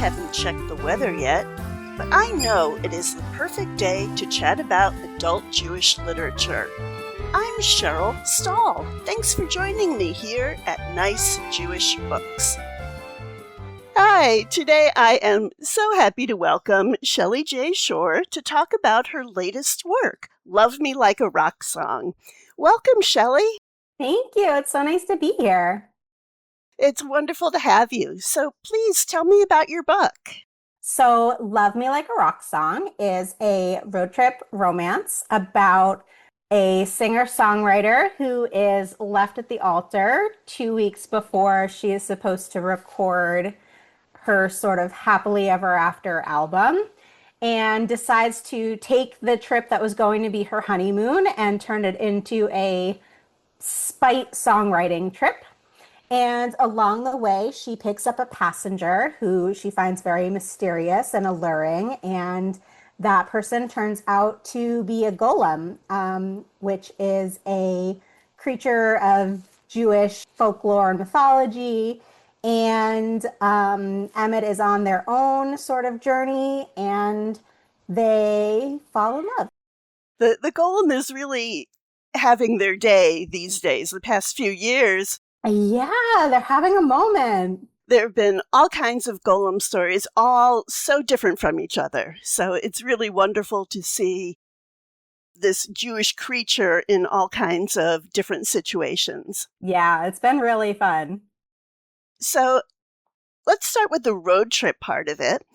haven't checked the weather yet, but I know it is the perfect day to chat about adult Jewish literature. I'm Cheryl Stahl. Thanks for joining me here at Nice Jewish Books. Hi, today I am so happy to welcome Shelly Jay Shore to talk about her latest work, Love Me Like a Rock Song. Welcome, Shelly. Thank you. It's so nice to be here. It's wonderful to have you. So please tell me about your book. So, Love Me Like a Rock Song is a road trip romance about a singer-songwriter who is left at the altar 2 weeks before she is supposed to record her sort of happily ever after album, and decides to take the trip that was going to be her honeymoon and turn it into a spite songwriting trip. And along the way, she picks up a passenger who she finds very mysterious and alluring. And that person turns out to be a golem, which is a creature of Jewish folklore and mythology. And Emmet is on their own sort of journey, and they fall in love. The Golem is really having their day these days, the past few years. Yeah, they're having a moment. There have been all kinds of Golem stories, all so different from each other. So it's really wonderful to see this Jewish creature in all kinds of different situations. Yeah, it's been really fun. So let's start with the road trip part of it.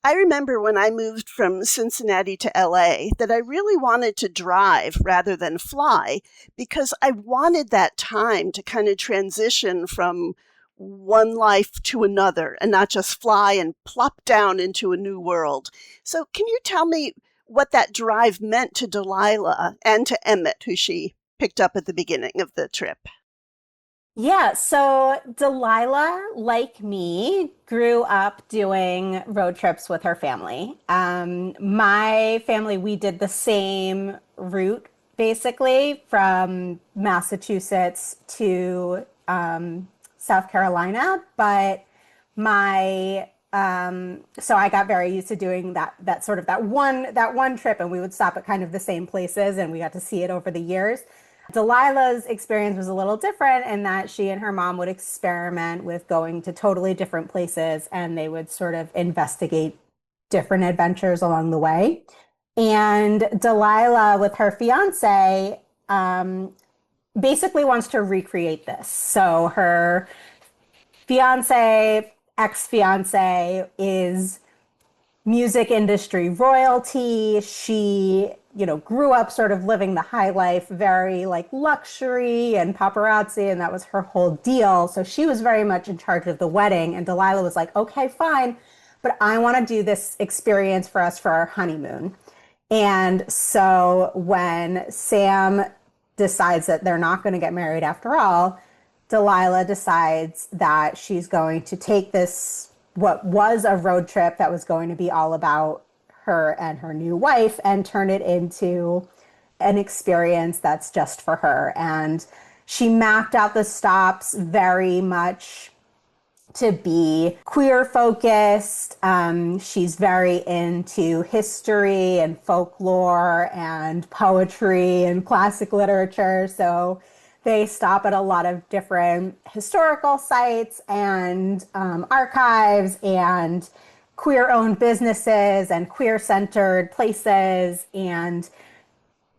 I remember when I moved from Cincinnati to LA that I really wanted to drive rather than fly because I wanted that time to kind of transition from one life to another and not just fly and plop down into a new world. So can you tell me what that drive meant to Delilah and to Emmet, who she picked up at the beginning of the trip? Yeah, so Delilah, like me, grew up doing road trips with her family. My family, we did the same route basically from Massachusetts to South Carolina, but so I got very used to doing that sort of that one trip, and we would stop at kind of the same places, and we got to see it over the years. Delilah's experience was a little different in that she and her mom would experiment with going to totally different places, and they would sort of investigate different adventures along the way. And Delilah, with her fiance, basically wants to recreate this. So her fiance, ex-fiance, is music industry royalty. She, grew up sort of living the high life, very like luxury and paparazzi, and that was her whole deal. So she was very much in charge of the wedding, and Delilah was like, okay, fine, but I want to do this experience for us for our honeymoon. And so when Sam decides that they're not going to get married after all, Delilah decides that she's going to take this, what was a road trip that was going to be all about her and her new wife, and turn it into an experience that's just for her. And she mapped out the stops very much to be queer focused. She's very into history and folklore and poetry and classic literature. So they stop at a lot of different historical sites and archives and queer-owned businesses and queer-centered places. And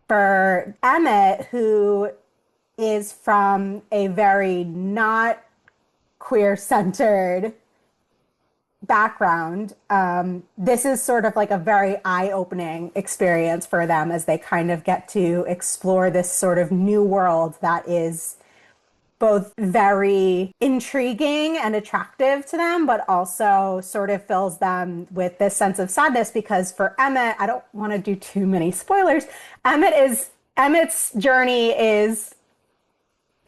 for Emmet, who is from a very not queer-centered background, this is sort of like a very eye-opening experience for them as they kind of get to explore this sort of new world that is both very intriguing and attractive to them, but also sort of fills them with this sense of sadness because for Emmet, I don't want to do too many spoilers, Emmet's journey is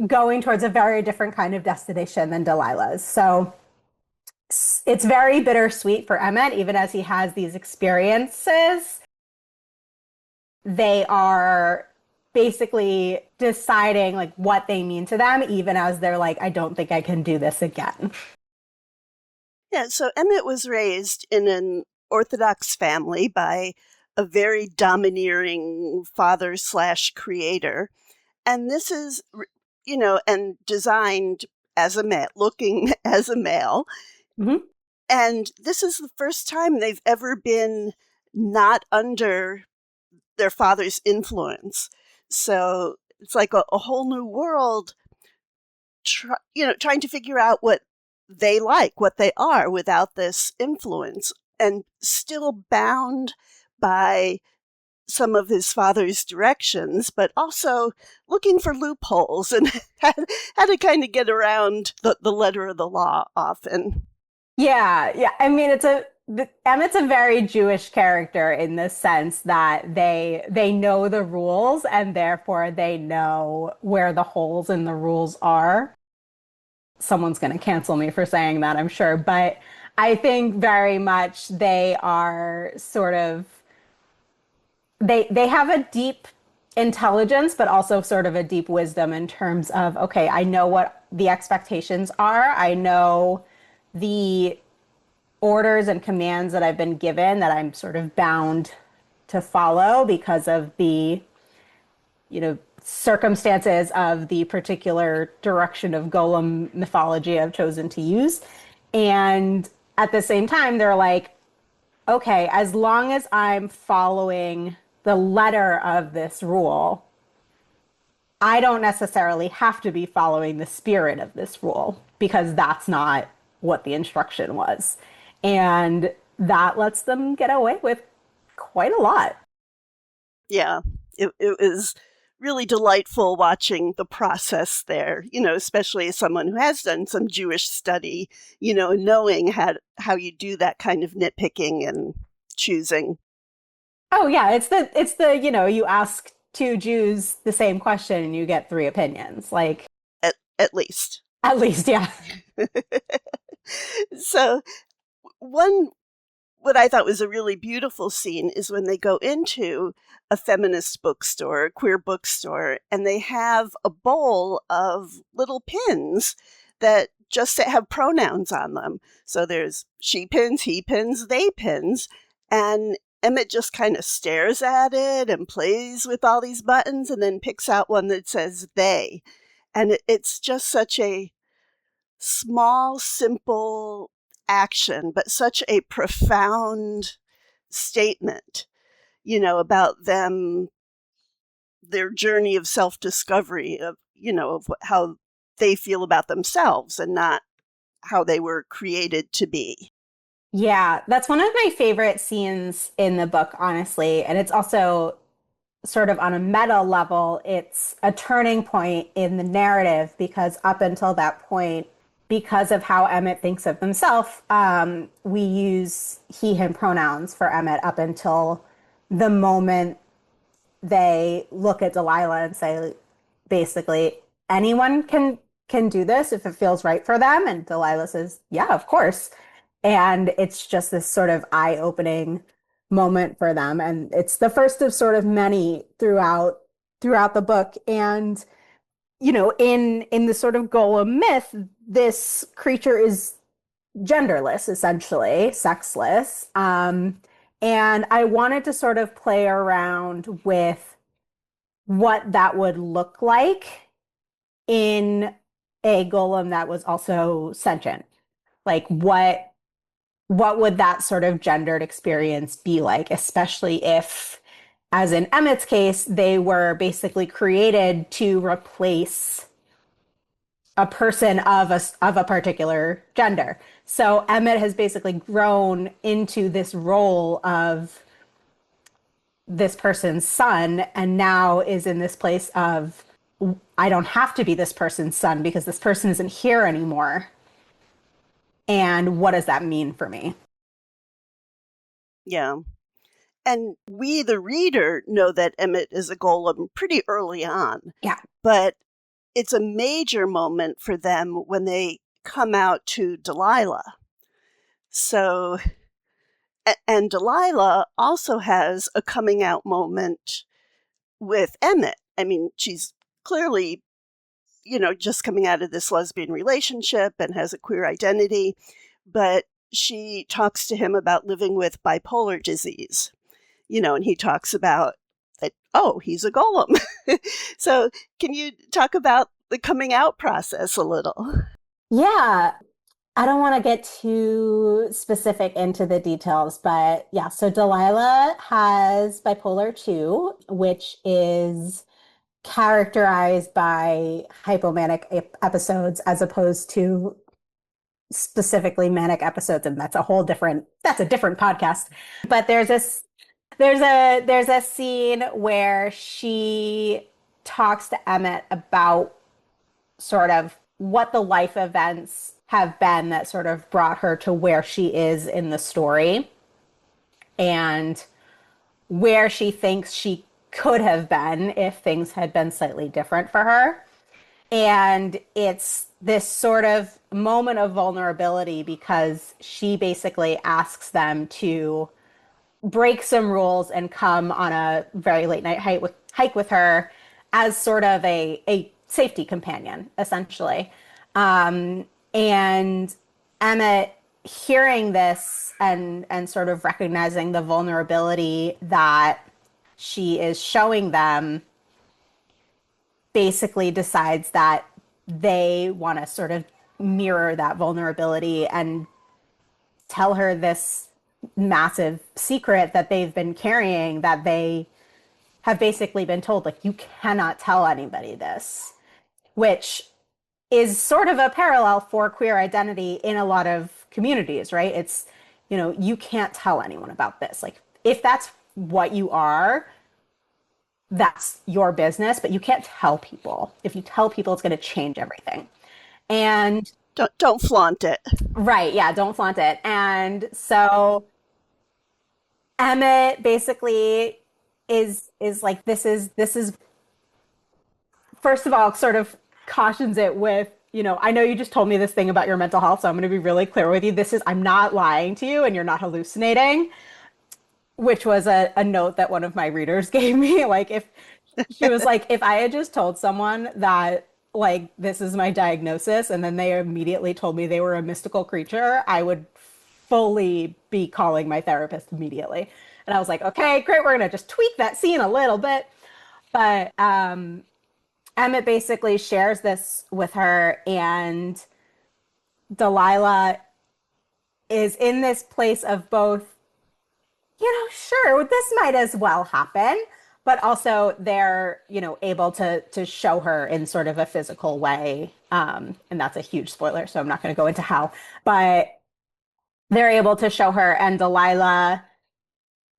going towards a very different kind of destination than Delilah's. So it's very bittersweet for Emmet, even as he has these experiences. They are basically deciding like what they mean to them, even as they're like, I don't think I can do this again. Yeah, so Emmet was raised in an Orthodox family by a very domineering father slash creator. And this is, and designed as a male, looking as a male. Hmm. And this is the first time they've ever been not under their father's influence. So it's like a whole new world, trying to figure out what they like, what they are without this influence, and still bound by some of his father's directions, but also looking for loopholes and how to kind of get around the letter of the law often. Yeah, yeah. I mean, Emmett's a very Jewish character in the sense that they know the rules and therefore they know where the holes in the rules are. Someone's going to cancel me for saying that, I'm sure, but I think very much they are sort of they have a deep intelligence, but also sort of a deep wisdom in terms of, okay, I know what the expectations are. I know the orders and commands that I've been given that I'm sort of bound to follow because of the, circumstances of the particular direction of Golem mythology I've chosen to use. And at the same time, they're like, okay, as long as I'm following the letter of this rule, I don't necessarily have to be following the spirit of this rule because that's not what the instruction was. And that lets them get away with quite a lot. Yeah, it was really delightful watching the process there, especially as someone who has done some Jewish study, knowing how you do that kind of nitpicking and choosing. Oh yeah, you ask two Jews the same question and you get three opinions. Like At least. at least, yeah. So one what I thought was a really beautiful scene is when they go into a feminist bookstore, a queer bookstore, and they have a bowl of little pins that just have pronouns on them. So there's she pins, he pins, they pins, and Emmett just kind of stares at it and plays with all these buttons and then picks out one that says they. And it's just such a small, simple action, but such a profound statement, about them, their journey of self discovery, of how they feel about themselves and not how they were created to be. Yeah, that's one of my favorite scenes in the book, honestly. And it's also sort of on a meta level, it's a turning point in the narrative because up until that point, because of how Emmett thinks of himself, we use he, him pronouns for Emmett up until the moment they look at Delilah and say, basically, anyone can do this if it feels right for them. And Delilah says, yeah, of course. And it's just this sort of eye-opening moment for them. And it's the first of sort of many throughout the book. And in the sort of Golem myth, this creature is genderless, essentially, sexless. And I wanted to sort of play around with what that would look like in a golem that was also sentient. Like what would that sort of gendered experience be like, especially if, as in Emmett's case, they were basically created to replace a person of a particular gender. So Emmett has basically grown into this role of this person's son and now is in this place of I don't have to be this person's son because this person isn't here anymore. And what does that mean for me? Yeah. And we, the reader, know that Emmett is a golem pretty early on, Yeah. but it's a major moment for them when they come out to Delilah. So, and Delilah also has a coming out moment with Emmett. I mean, she's clearly, just coming out of this lesbian relationship and has a queer identity, but she talks to him about living with bipolar disease, and he talks about that, oh, he's a golem. So, can you talk about the coming out process a little? Yeah, I don't want to get too specific into the details, but yeah, so Delilah has bipolar 2, which is characterized by hypomanic episodes as opposed to specifically manic episodes, and that's a different podcast. But there's a scene where she talks to Emmet about sort of what the life events have been that sort of brought her to where she is in the story and where she thinks she could have been if things had been slightly different for her. And it's this sort of moment of vulnerability because she basically asks them to break some rules and come on a very late night hike with her as sort of a safety companion, essentially. And Emmet hearing this and sort of recognizing the vulnerability that she is showing them basically decides that they want to sort of mirror that vulnerability and tell her this massive secret that they've been carrying, that they have basically been told, like, you cannot tell anybody this, which is sort of a parallel for queer identity in a lot of communities, right? It's, you can't tell anyone about this. Like, if that's what you are, that's your business, but you can't tell people. If you tell people, it's going to change everything. And Don't flaunt it. right, yeah, don't flaunt it. And so Emmett basically is like, this is first of all sort of cautions it with, I know you just told me this thing about your mental health, so I'm going to be really clear with you. I'm not lying to you and you're not hallucinating, which was a note that one of my readers gave me. Like, if she was like, if I had just told someone that, like, this is my diagnosis, and then they immediately told me they were a mystical creature, I would fully be calling my therapist immediately. And I was like, okay, great, we're gonna just tweak that scene a little bit. But Emmett basically shares this with her, and Delilah is in this place of both, sure, this might as well happen, but also they're, able to show her in sort of a physical way. And that's a huge spoiler, so I'm not going to go into how, but they're able to show her, and Delilah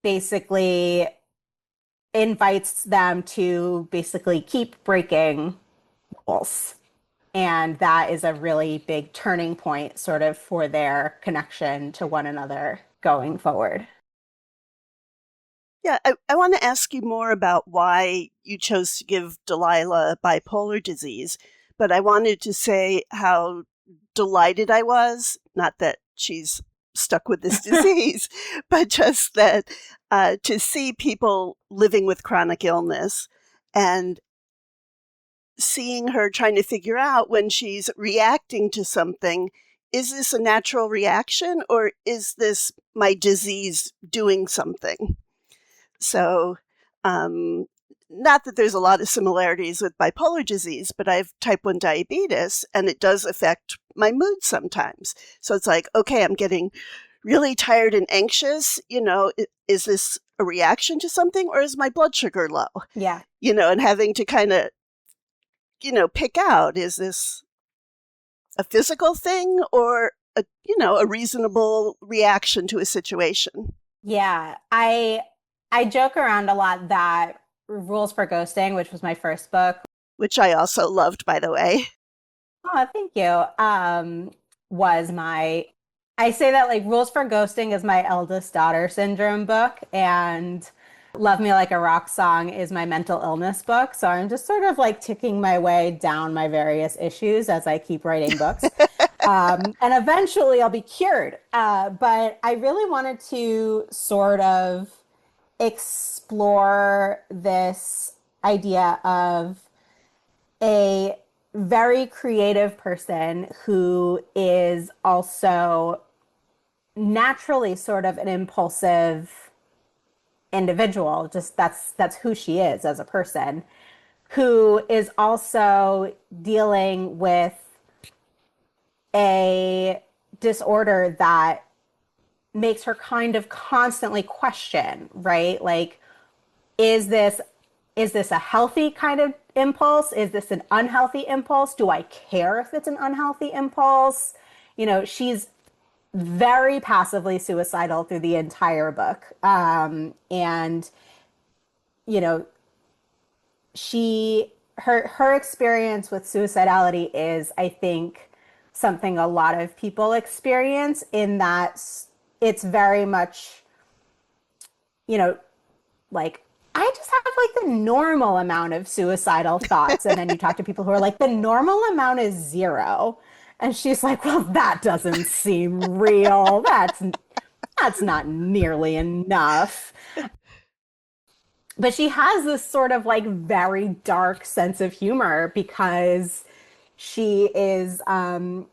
basically invites them to basically keep breaking rules. And that is a really big turning point sort of for their connection to one another going forward. Yeah, I want to ask you more about why you chose to give Delilah bipolar disease, but I wanted to say how delighted I was, not that she's stuck with this disease, but just that to see people living with chronic illness and seeing her trying to figure out when she's reacting to something, is this a natural reaction or is this my disease doing something? So, um, not that there's a lot of similarities with bipolar disease, but I have type 1 diabetes and it does affect my mood sometimes. So it's like, okay, I'm getting really tired and anxious. Is this a reaction to something or is my blood sugar low? Yeah. And having to kind of, pick out, is this a physical thing or a reasonable reaction to a situation? Yeah. I joke around a lot that Rules for Ghosting, which was my first book. Which I also loved, by the way. Oh, thank you. Was I say that, like, Rules for Ghosting is my eldest daughter syndrome book, and Love Me Like a Rock Song is my mental illness book. So I'm just sort of like ticking my way down my various issues as I keep writing books. And eventually I'll be cured. But I really wanted to sort of explore this idea of a very creative person who is also naturally sort of an impulsive individual. Just that's who she is as a person, who is also dealing with a disorder that makes her kind of constantly question, right? Like, is this a healthy kind of impulse? Is this an unhealthy impulse? Do I care if it's an unhealthy impulse? She's very passively suicidal through the entire book. And, you know, her experience with suicidality is, I think, something a lot of people experience, in that it's very much, like, I just have like the normal amount of suicidal thoughts. And then you talk to people who are like, the normal amount is 0. And she's like, well, that doesn't seem real. That's not nearly enough. But she has this sort of like very dark sense of humor, because she is her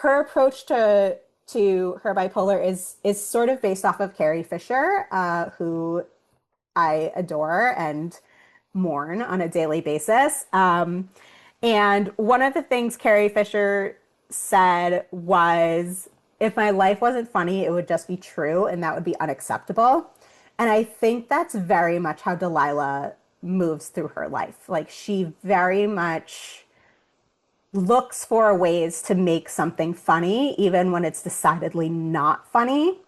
approach to her bipolar is sort of based off of Carrie Fisher, who I adore and mourn on a daily basis. And one of the things Carrie Fisher said was, if my life wasn't funny, it would just be true, and that would be unacceptable. And I think that's very much how Delilah moves through her life. Like, she very much looks for ways to make something funny, even when it's decidedly not funny.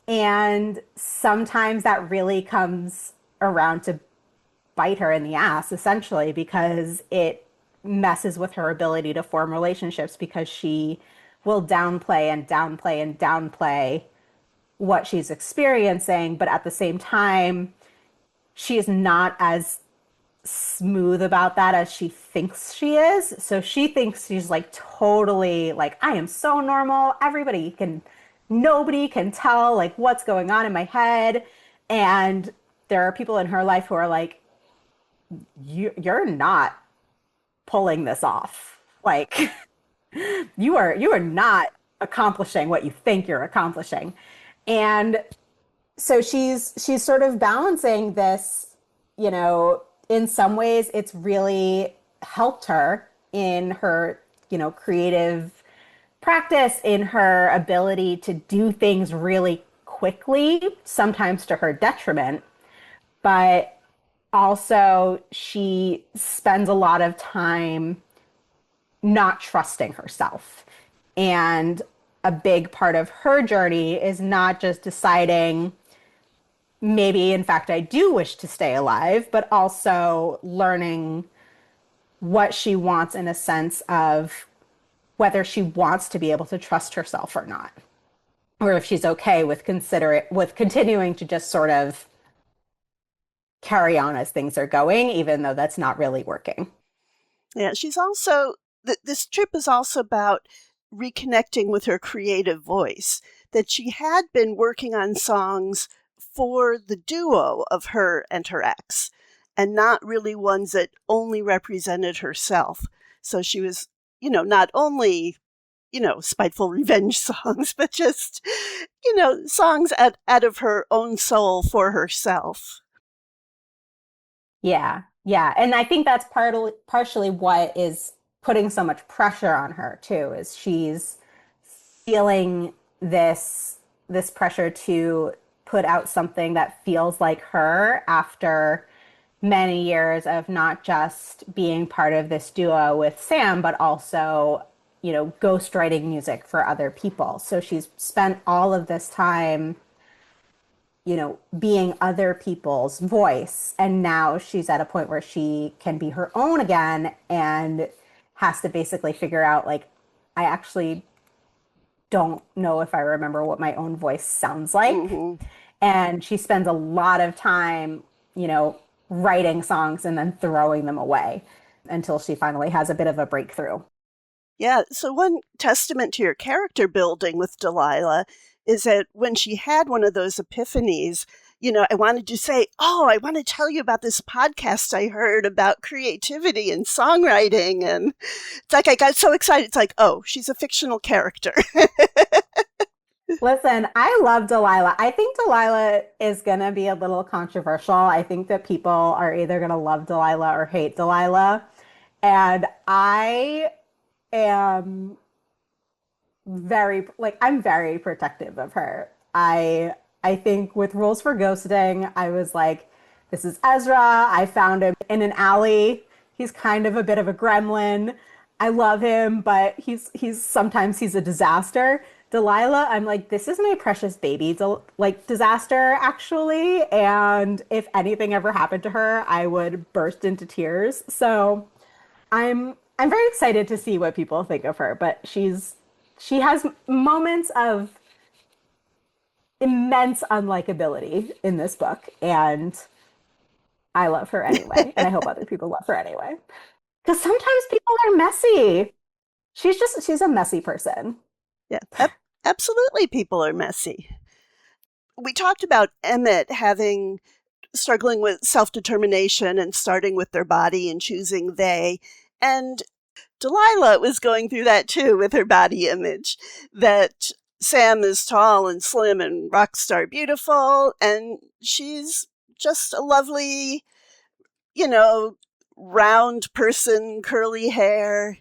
And sometimes that really comes around to bite her in the ass, essentially, because it messes with her ability to form relationships, because she will downplay and downplay and downplay what she's experiencing. But at the same time, she is not as smooth about that as she thinks she is. So she thinks she's like totally like, I am so normal. Nobody can tell like what's going on in my head. And there are people in her life who are like, you're not pulling this off. Like, you are not accomplishing what you think you're accomplishing. And so she's sort of balancing this, in some ways it's really helped her in her, creative practice, in her ability to do things really quickly, sometimes to her detriment. But also she spends a lot of time not trusting herself. And a big part of her journey is not just deciding, maybe in fact I do wish to stay alive, but also learning what she wants, in a sense of whether she wants to be able to trust herself or not, or if she's okay with continuing to just sort of carry on as things are going, even though that's not really working. Yeah, she's also, this trip is also about reconnecting with her creative voice, that she had been working on songs for the duo of her and her ex, and not really ones that only represented herself. So she was, not only, spiteful revenge songs, but just, songs out of her own soul for herself. Yeah. Yeah. And I think that's partially what is putting so much pressure on her too, is she's feeling this pressure to put out something that feels like her, after many years of not just being part of this duo with Sam, but also, ghostwriting music for other people. So she's spent all of this time, being other people's voice. And now she's at a point where she can be her own again, and has to basically figure out, like, I actually don't know if I remember what my own voice sounds like. Mm-hmm. And she spends a lot of time, writing songs and then throwing them away until she finally has a bit of a breakthrough. Yeah, so one testament to your character building with Delilah is that when she had one of those epiphanies, I wanted to say, I want to tell you about this podcast I heard about creativity and songwriting. And it's like, I got so excited. It's like, she's a fictional character. Listen, I love Delilah. I think Delilah is going to be a little controversial. I think that people are either going to love Delilah or hate Delilah. And I am I'm very protective of her. I think with Rules for Ghosting, I was like, this is Ezra. I found him in an alley. He's kind of a bit of a gremlin. I love him, but he's sometimes he's a disaster. Delilah, I'm like, this is my precious baby, like disaster actually. And if anything ever happened to her, I would burst into tears. So I'm very excited to see what people think of her, but she has moments of immense unlikability in this book, and I love her anyway, and I hope other people love her anyway. Because sometimes people are messy. She's a messy person. Yeah, absolutely, people are messy. We talked about Emmet having struggling with self-determination and starting with their body and choosing they. And Delilah was going through that too with her body image, that Sam is tall and slim and rock star beautiful, and she's just a lovely, you know, round person, curly hair,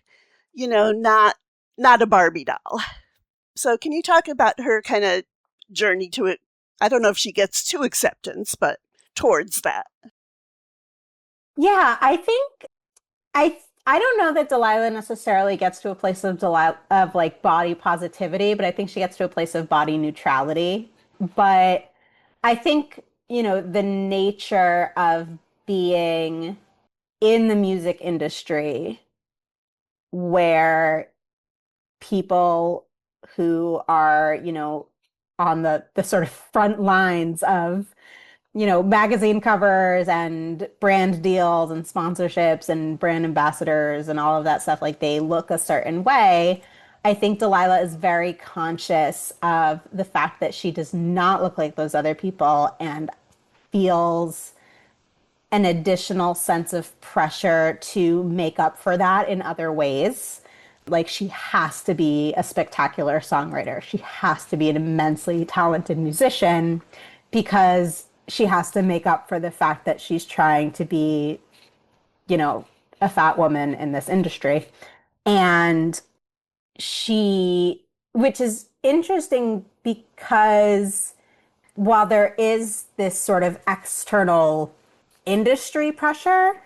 not a Barbie doll. So can you talk about her kind of journey to it? I don't know if she gets to acceptance, but towards that. Yeah, I don't know that Delilah necessarily gets to a place of like body positivity, but I think she gets to a place of body neutrality. But I think, the nature of being in the music industry where people who are, on the sort of front lines of magazine covers and brand deals and sponsorships and brand ambassadors and all of that stuff, like they look a certain way. I think Delilah is very conscious of the fact that she does not look like those other people and feels an additional sense of pressure to make up for that in other ways. Like she has to be a spectacular songwriter. She has to be an immensely talented musician because she has to make up for the fact that she's trying to be, a fat woman in this industry. And which is interesting because while there is this sort of external industry pressure,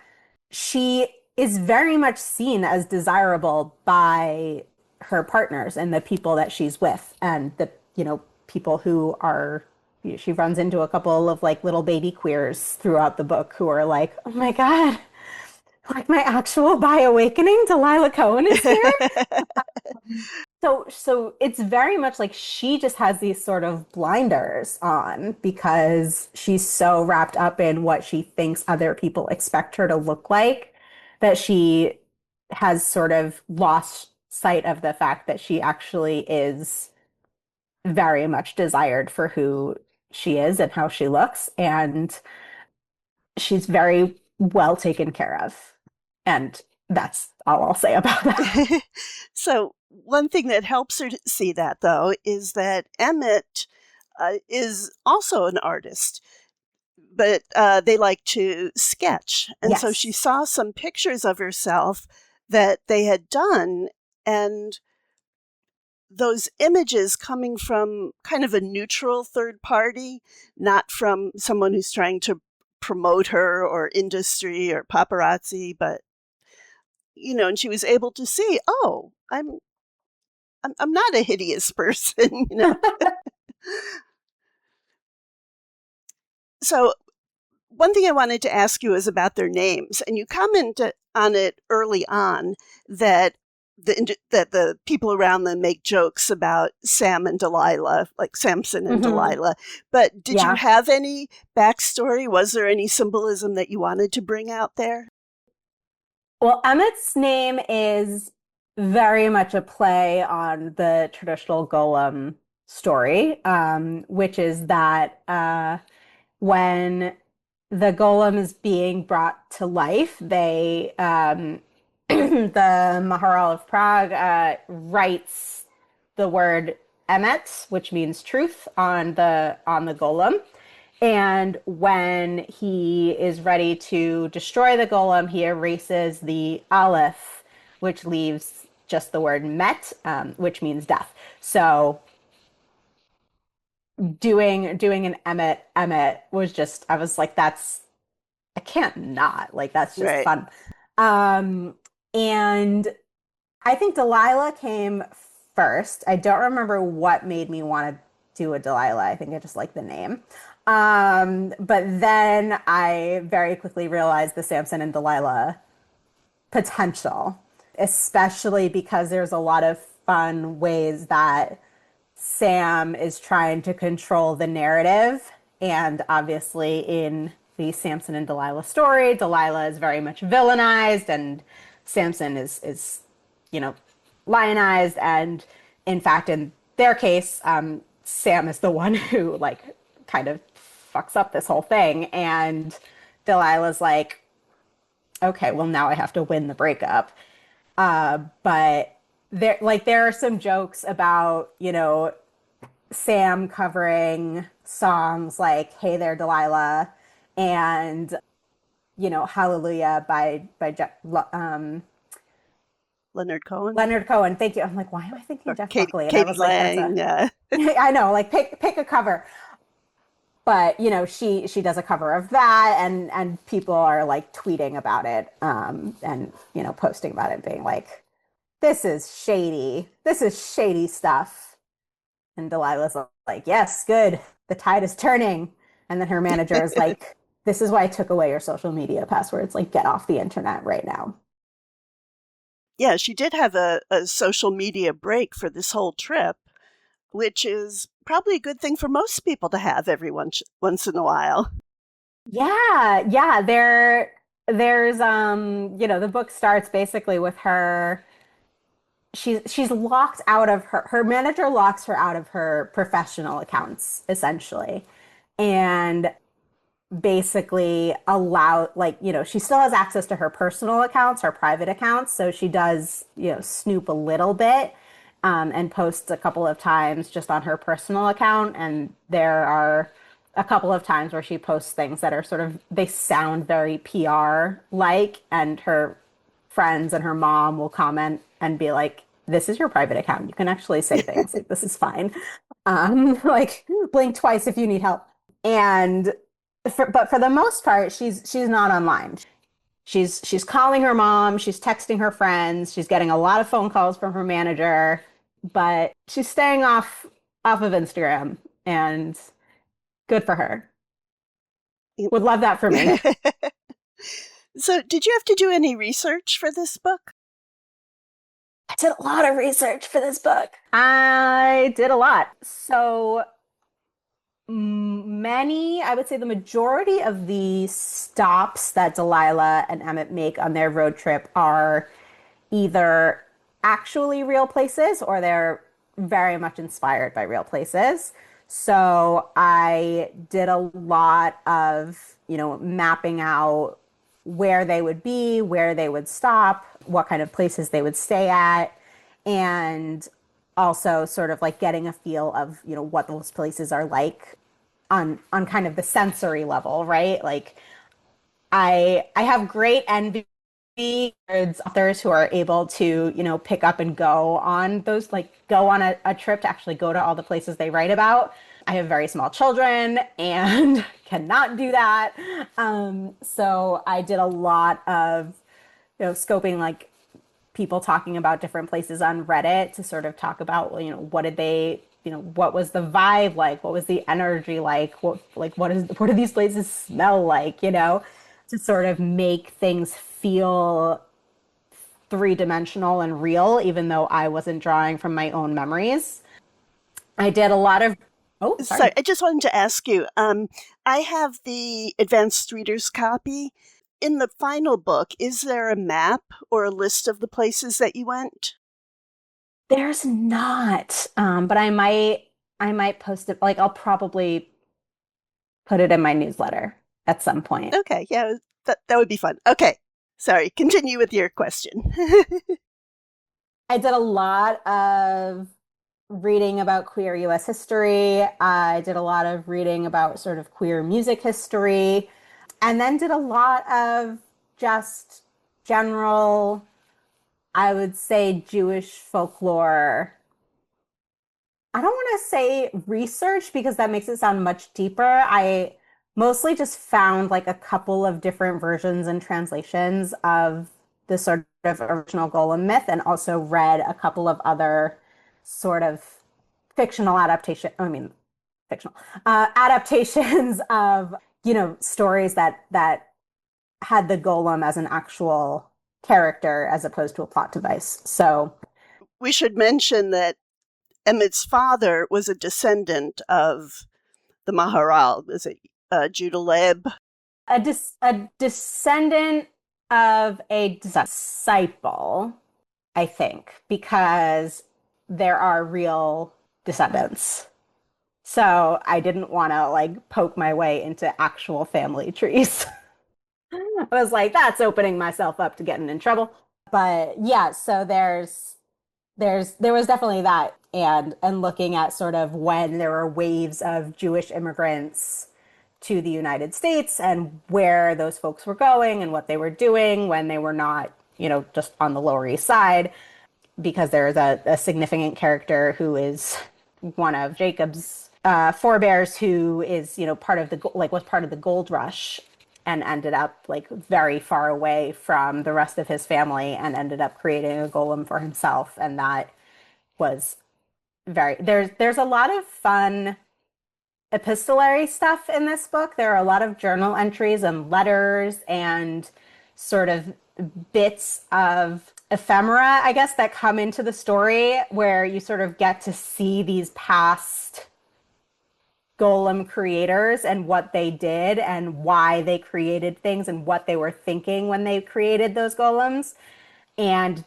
she is very much seen as desirable by her partners and the people that she's with and the, people who are she runs into a couple of like little baby queers throughout the book who are like, oh my God, like my actual bi awakening, Delilah Cohen is here. So it's very much like she just has these sort of blinders on because she's so wrapped up in what she thinks other people expect her to look like that she has sort of lost sight of the fact that she actually is very much desired for who she is and how she looks. And she's very well taken care of. And that's all I'll say about that. So one thing that helps her to see that, though, is that Emmet is also an artist, but they like to sketch. And so she Yes. saw some pictures of herself that they had done, and those images coming from kind of a neutral third party, not from someone who's trying to promote her or industry or paparazzi, but and she was able to see, oh, I'm not a hideous person. So one thing I wanted to ask you is about their names, and you commented on it early on that the people around them make jokes about Sam and Delilah, like Samson and Mm-hmm. Delilah. But did you Yeah. have any backstory? Was there any symbolism that you wanted to bring out there? Well, Emmett's name is very much a play on the traditional Golem story, which is that when the golem is being brought to life, the Maharal of Prague writes the word. Emmet, which means truth, on the golem. And when he is ready to destroy the golem, he erases the aleph, which leaves just the word met, which means death. So doing an Emmet was just, I was like, that's, I can't not, like, that's just Right. fun. Um, and I think Delilah came first. I don't remember what made me want to do a Delilah. I think I just like the name. But then I very quickly realized the Samson and Delilah potential, especially because there's a lot of fun ways that Sam is trying to control the narrative. And obviously, in the Samson and Delilah story, Delilah is very much villainized, and Samson is you know, lionized. And in fact, in their case, Sam is the one who, like, kind of fucks up this whole thing. And Delilah's like, okay, well, now I have to win the breakup. But there are some jokes about, Sam covering songs like "Hey There, Delilah" and "Hallelujah" by Leonard Cohen Leonard Cohen. Thank you. I'm like, why am I thinking or Jeff Buckley? And I Katie was like, that's a Lang. I know, like, pick a cover. But she does a cover of that, and people are like tweeting about it, and posting about it, being like, this is shady. This is shady stuff. And Delilah's like, yes, good. The tide is turning. And then her manager is like, this is why I took away your social media passwords. Like, get off the internet right now. Yeah, she did have a social media break for this whole trip, which is probably a good thing for most people to have every once in a while. Yeah, yeah. There's the book starts basically with her. She's locked out of her manager locks her out of her professional accounts, essentially. And basically allow, like, she still has access to her personal accounts, her private accounts, so she does snoop a little bit, and posts a couple of times just on her personal account. And there are a couple of times where she posts things that are sort of, they sound very PR like, and her friends and her mom will comment and be like, this is your private account, you can actually say things, like, this is fine. Like, blink twice if you need help. And but for the most part, she's not online. She's calling her mom, she's texting her friends, she's getting a lot of phone calls from her manager, but she's staying off of Instagram, and good for her. Would love that for me. So, did you have to do any research for this book? I did a lot of research for this book. I did a lot. So many, I would say the majority of the stops that Delilah and Emmett make on their road trip are either actually real places, or they're very much inspired by real places. So I did a lot of, mapping out where they would be, where they would stop, what kind of places they would stay at, and also sort of like getting a feel of, what those places are like on kind of the sensory level, right? Like, I have great envy towards authors who are able to, pick up and go on those, like, go on a trip to actually go to all the places they write about. I have very small children and cannot do that. So I did a lot of, scoping, like, people talking about different places on Reddit to sort of talk about, what did they, what was the vibe like? What was the energy like? What do these places smell like? To sort of make things feel three-dimensional and real, even though I wasn't drawing from my own memories. I did a lot of, oh, So, sorry. I just wanted to ask you. I have the advanced reader's copy. In the final book, is there a map or a list of the places that you went? There's not, but I might post it. Like, I'll probably put it in my newsletter at some point. Okay, yeah, that would be fun. Okay, sorry. Continue with your question. I did a lot of reading about queer US history. I did a lot of reading about sort of queer music history, and then did a lot of just general, I would say, Jewish folklore. I don't want to say research because that makes it sound much deeper. I mostly just found like a couple of different versions and translations of the sort of original Golem myth, and also read a couple of other sort of fictional adaptation, I mean, fictional adaptations of, stories that had the Golem as an actual character as opposed to a plot device. So We should mention that Emmet's father was a descendant of the Maharal. Was it Judaleb? a descendant of a disciple, I think, because there are real descendants. So I didn't want to like poke my way into actual family trees. I was like, that's opening myself up to getting in trouble. But yeah, so there was definitely that, and looking at sort of when there were waves of Jewish immigrants to the United States and where those folks were going and what they were doing when they were not, just on the Lower East Side, because there's a significant character who is one of Jacob's forebears, who is, part of was part of the gold rush, and ended up like very far away from the rest of his family, and ended up creating a golem for himself. And that was there's a lot of fun epistolary stuff in this book. There are a lot of journal entries and letters and sort of bits of ephemera, I guess, that come into the story, where you sort of get to see these past Golem creators and what they did and why they created things and what they were thinking when they created those golems, and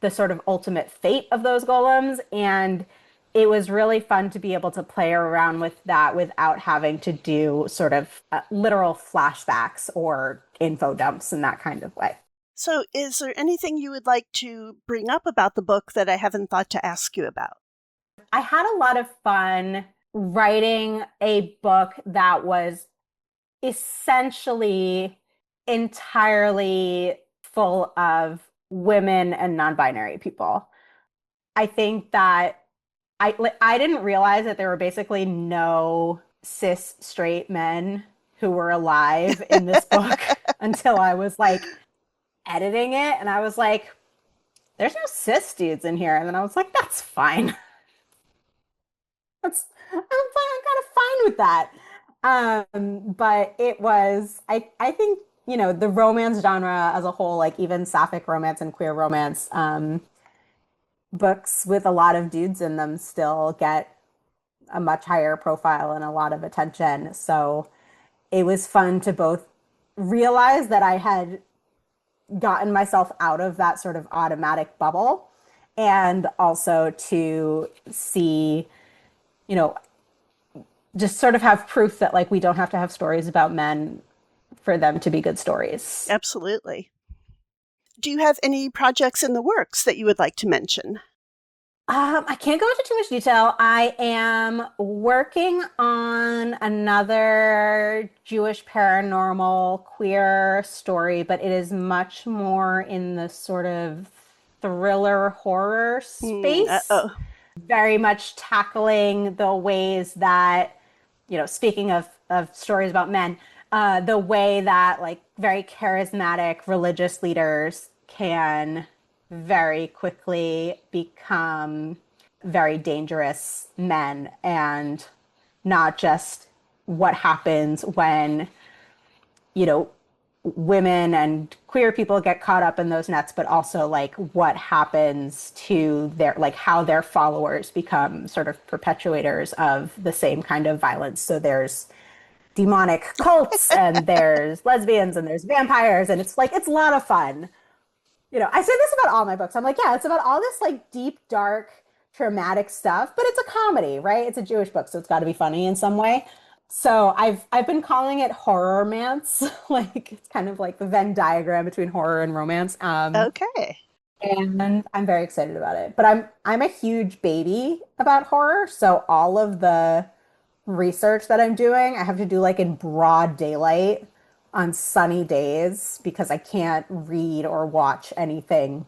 the sort of ultimate fate of those golems. And it was really fun to be able to play around with that without having to do sort of literal flashbacks or info dumps in that kind of way. So, is there anything you would like to bring up about the book that I haven't thought to ask you about? I had a lot of fun writing a book that was essentially entirely full of women and non-binary people. I think that I didn't realize that there were basically no cis straight men who were alive in this book until I was like editing it, and I was like, there's no cis dudes in here. And then I was like, that's fine. I'm kind of fine with that. But it was, I think, the romance genre as a whole, like even sapphic romance and queer romance, books with a lot of dudes in them still get a much higher profile and a lot of attention. So it was fun to both realize that I had gotten myself out of that sort of automatic bubble, and also to see, just sort of have proof that like we don't have to have stories about men for them to be good stories. Absolutely. Do you have any projects in the works that you would like to mention? I can't go into too much detail. I am working on another Jewish paranormal queer story, but it is much more in the sort of thriller horror space. Very much tackling the ways that, speaking of stories about men, the way that like very charismatic religious leaders can very quickly become very dangerous men, and not just what happens when, women and queer people get caught up in those nets, but also like what happens to their, like how their followers become sort of perpetuators of the same kind of violence. So there's demonic cults and there's lesbians and there's vampires, and it's like, it's a lot of fun. I say this about all my books. I'm like, yeah, it's about all this like deep, dark, traumatic stuff, but it's a comedy, right? It's a Jewish book, so it's got to be funny in some way. So I've been calling it horror romance. Like it's kind of like the Venn diagram between horror and romance. Okay. And I'm very excited about it. But I'm a huge baby about horror, so all of the research that I'm doing, I have to do like in broad daylight on sunny days because I can't read or watch anything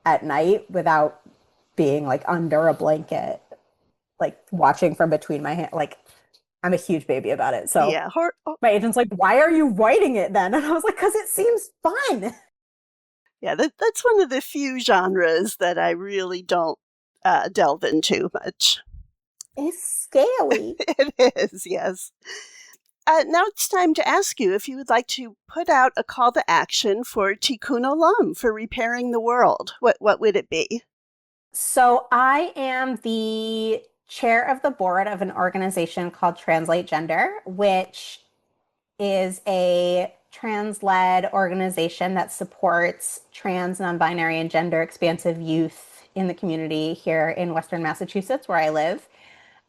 at night without being like under a blanket, like watching from between my hand. Like I'm a huge baby about it. So Yeah, my agent's like, "Why are you writing it then?" And I was like, "Because it seems fun." yeah, that's one of the few genres that I really don't delve into much. It's scary. It is, yes. Now it's time to ask you if you would like to put out a call to action for Tikkun Olam, for repairing the world. What would it be? So I am the chair of the board of an organization called Translate Gender, which is a trans-led organization that supports trans, non-binary, and gender expansive youth in the community here in Western Massachusetts, where I live.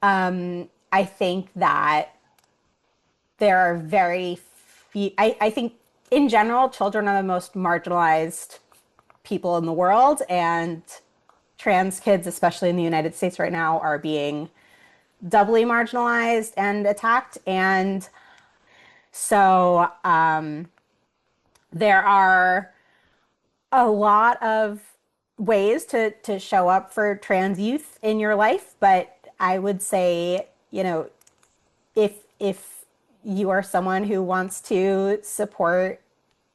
I think that there are very few, I think in general, children are the most marginalized people in the world, and trans kids, especially in the United States right now, are being doubly marginalized and attacked. And so there are a lot of ways to show up for trans youth in your life, but I would say, if you are someone who wants to support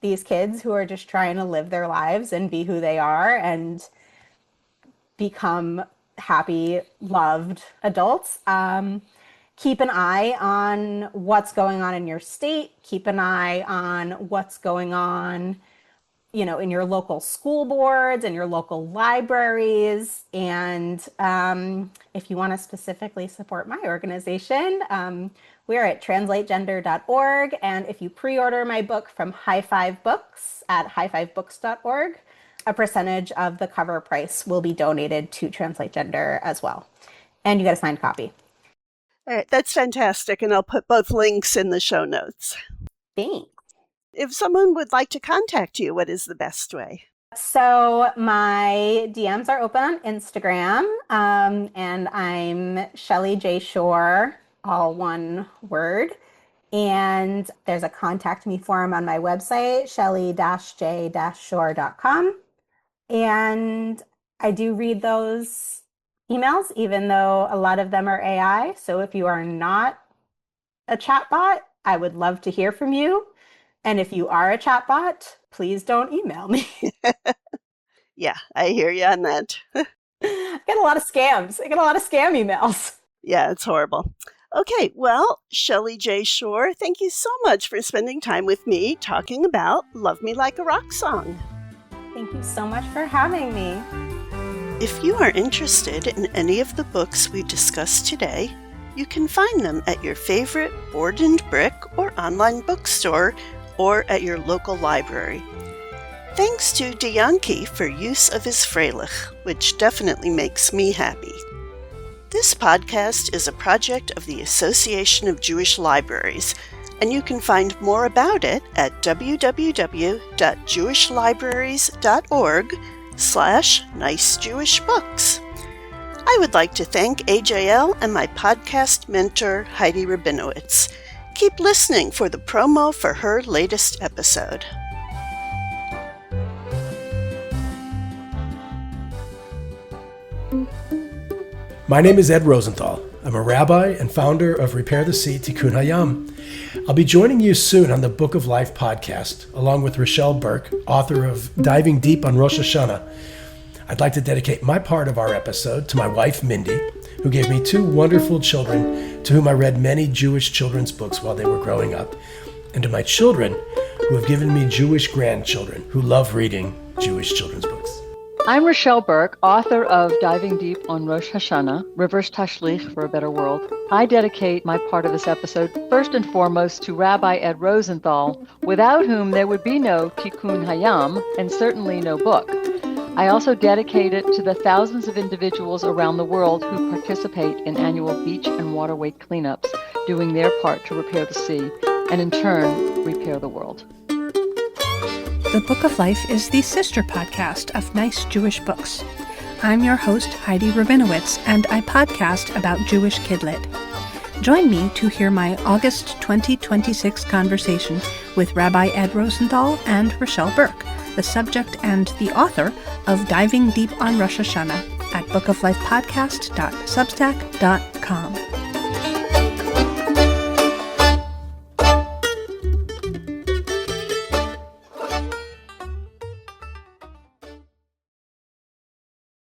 these kids who are just trying to live their lives and be who they are and become happy, loved adults, keep an eye on what's going on in your state. Keep an eye on what's going on, in your local school boards and your local libraries. And if you want to specifically support my organization, we are at translategender.org. And if you pre-order my book from High Five Books at highfivebooks.org, a percentage of the cover price will be donated to Translate Gender as well. And you get a signed copy. All right, that's fantastic, and I'll put both links in the show notes. Thanks. If someone would like to contact you, what is the best way? So my DMs are open on Instagram, and I'm Shelly Jay Shore, all one word. And there's a contact me form on my website, shelly-j-shore.com. And I do read those emails, even though a lot of them are AI. So if you are not a chatbot, I would love to hear from you. And if you are a chatbot, please don't email me. Yeah, I hear you on that. I get a lot of scams. I get a lot of scam emails. Yeah, it's horrible. Okay, well, Shelly Jay Shore, thank you so much for spending time with me talking about Love Me Like a Rock Song. Thank you so much for having me. If you are interested in any of the books we discussed today, you can find them at your favorite board and brick or online bookstore or at your local library. Thanks to Dianki for use of his Freilich, which definitely makes me happy. This podcast is a project of the Association of Jewish Libraries, and you can find more about it at www.jewishlibraries.org/nicejewishbooks. I would like to thank AJL and my podcast mentor, Heidi Rabinowitz. Keep listening for the promo for her latest episode. My name is Ed Rosenthal. I'm a rabbi and founder of Repair the Sea Tikkun Hayam. I'll be joining you soon on the Book of Life podcast, along with Rochelle Burke, author of Diving Deep on Rosh Hashanah. I'd like to dedicate my part of our episode to my wife, Mindy, who gave me two wonderful children to whom I read many Jewish children's books while they were growing up, and to my children who have given me Jewish grandchildren who love reading Jewish children's books. I'm Rochelle Burke, author of Diving Deep on Rosh Hashanah, Reverse Tashlich for a Better World. I dedicate my part of this episode first and foremost to Rabbi Ed Rosenthal, without whom there would be no Tikkun Hayam and certainly no book. I also dedicate it to the thousands of individuals around the world who participate in annual beach and waterway cleanups, doing their part to repair the sea and in turn repair the world. The Book of Life is the sister podcast of Nice Jewish Books. I'm your host, Heidi Rabinowitz, and I podcast about Jewish Kidlit. Join me to hear my August 2026 conversation with Rabbi Ed Rosenthal and Rochelle Burke, the subject and the author of Diving Deep on Rosh Hashanah, at bookoflifepodcast.substack.com.